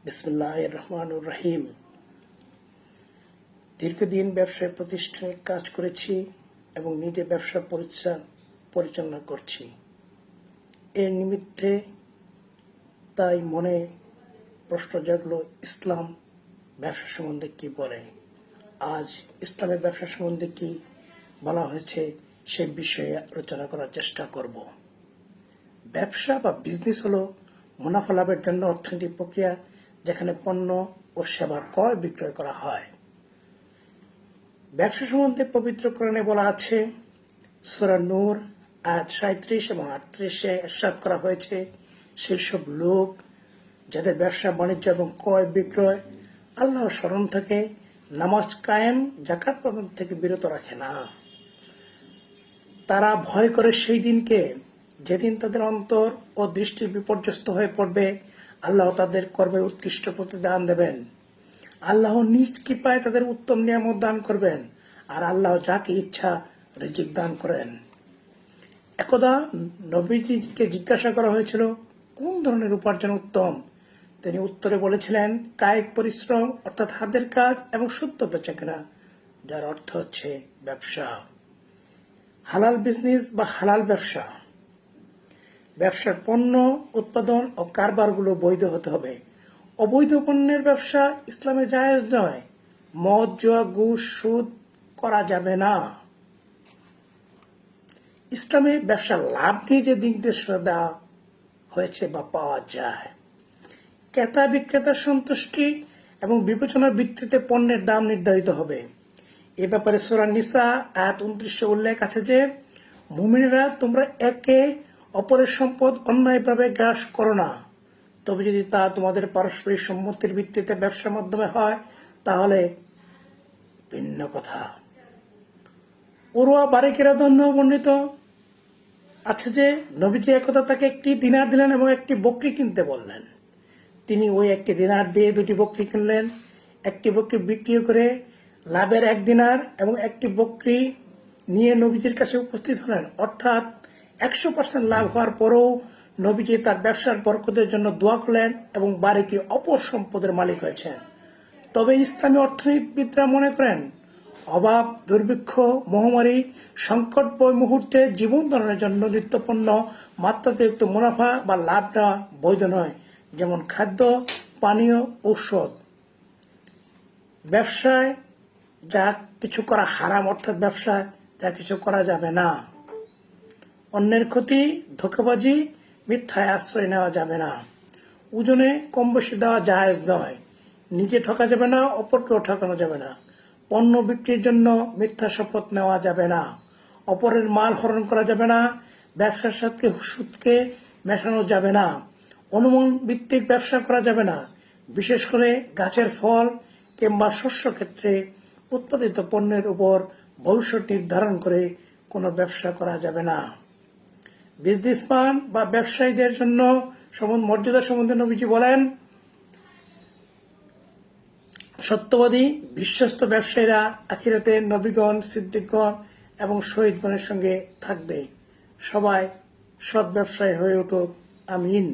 বিসমিল্লাহির রহমানির রহিম। দীর্ঘদিন ব্যবসায় প্রতিষ্ঠানে কাজ করেছি এবং নিজে ব্যবসা পরিচালনা করছি। এর নিমিত্তে তাই মনে প্রশ্ন জাগলো, ইসলাম ব্যবসা সম্বন্ধে কি বলে। আজ ইসলামের ব্যবসা সম্বন্ধে কি বলা হয়েছে সে বিষয়ে আলোচনা করার চেষ্টা করব। ব্যবসা বা বিজনেস হলো মুনাফা লাভের জন্য অর্থনৈতিক প্রক্রিয়া যেখানে পণ্য ও সেবা ক্রয় বিক্রয় করা হয়। ব্যবসা সম্বন্ধে পবিত্র কোরআনে বলা আছে, সূরা নূর আয়াত 37 এবং 38-এ ইরশাদ করা হয়েছে, সেই সব লোক যাদের ব্যবসা বাণিজ্য এবং ক্রয় বিক্রয় আল্লাহর স্মরণ থেকে, নামাজ কায়েম, যাকাত প্রদান থেকে বিরত রাখে না। তারা ভয় করে সেই দিনকে যেদিন তাদের অন্তর ও দৃষ্টি বিপর্যস্ত হয়ে পড়বে। আল্লাহ তাদের কর্মের উৎকৃষ্ট প্রতিদান দেবেন। আল্লাহ নিজ কৃপায় তাদের উত্তম নিয়ামত দান করবেন, আর আল্লাহ যাকে ইচ্ছা রিজিক দান করেন। একদা নবীজিকে জিজ্ঞাসা করা হয়েছিল, কোন ধরনের উপার্জন উত্তম? তিনি উত্তরে বলেছিলেন, কায়িক পরিশ্রম অর্থাৎ হাতের কাজ এবং সত্য বেচাকেনা, যার অর্থ হচ্ছে ব্যবসা। হালাল বিজনেস বা হালাল ব্যবসা, ব্যবসার পণ্য উৎপাদন ও কারবারগুলো বৈধ হতে হবে। অবৈধ পণ্যের ব্যবসা ইসলামে জায়েজ নয়। মদ, জুয়া, ঘুষ, সুদ করা যাবে না। ইসলামে ব্যবসার লাভ নিয়ে যে নির্দেশনা দেওয়া হয়েছে বা পাওয়া যায়, ক্রেতা বিক্রেতার সন্তুষ্টি এবং বিবেচনার ভিত্তিতে পণ্যের দাম নির্ধারিত হবে। এ ব্যাপারে সূরা নিসা আয়াত 29-এ উল্লেখ আছে যে, মুমিনেরা, তোমরা একে অপরের সম্পদ অন্যায়ভাবে গ্রাস করো না, তবে যদি তা তোমাদের পারস্পরিক সম্মতির ভিত্তিতে ব্যবসার মাধ্যমে হয় তাহলে ভিন্ন কথা। উরওয়া বারিকের ধন্য বর্ণিত আছে যে, নবীজি একদা তাকে একটি দিনার দিলেন এবং একটি বকরি কিনতে বললেন। তিনি ওই একটি দিনার দিয়ে দুটি বকরি কিনলেন। একটি বকরি বিক্রি করে লাভের 1 দিনার এবং একটি বকরি নিয়ে নবীজির কাছে উপস্থিত হলেন। অর্থাৎ 100% লাভ হওয়ার পরেও নবীজি তার ব্যবসার বরকতের জন্য দোয়া করলেন এবং বাড়িতে অপর সম্পদের মালিক হয়েছেন। তবে ইসলামী অর্থনীতিবিদরা মনে করেন, অভাব, দুর্ভিক্ষ, মহামারী, সংকটময় মুহূর্তে জীবন ধারণের জন্য নিত্যপণ্য মাত্রাতিরিক্ত মুনাফা বা লাভ নেওয়া বৈধ নয়, যেমন খাদ্য, পানীয়, ঔষধ। ব্যবসায় যা কিছু করা হারাম, অর্থাৎ ব্যবসায় যা কিছু করা যাবে না। অন্যের ক্ষতি, ধোঁকাবাজি, মিথ্যায় আশ্রয় নেওয়া যাবে না। ওজনে কম বেশি দেওয়া জায়েজ নয়। নিজে ঠকা যাবে না, অপরকেও ঠকানো যাবে না। পণ্য বিক্রির জন্য মিথ্যা শপথ নেওয়া যাবে না। অপরের মাল হরণ করা যাবে না। ব্যবসার সাথে সুদকে মেশানো যাবে না। অনুমান ভিত্তিক ব্যবসা করা যাবে না। বিশেষ করে গাছের ফল কিংবা শস্য ক্ষেত্রে উৎপাদিত পণ্যের উপর ভবিষ্যৎ নির্ধারণ করে কোনো ব্যবসা করা যাবে না। বিজনেসম্যান বা ব্যবসায়ীদের জন্য মর্যাদা সম্বন্ধে নবীজি বলেন, সত্যবাদী বিশ্বস্ত ব্যবসায়ীরা আখিরাতে নবীগণ, সিদ্দিকগণ এবং শহীদগণের সঙ্গে থাকবে। সবাই সৎ ব্যবসায়ী হয়ে উঠুক। আমিন।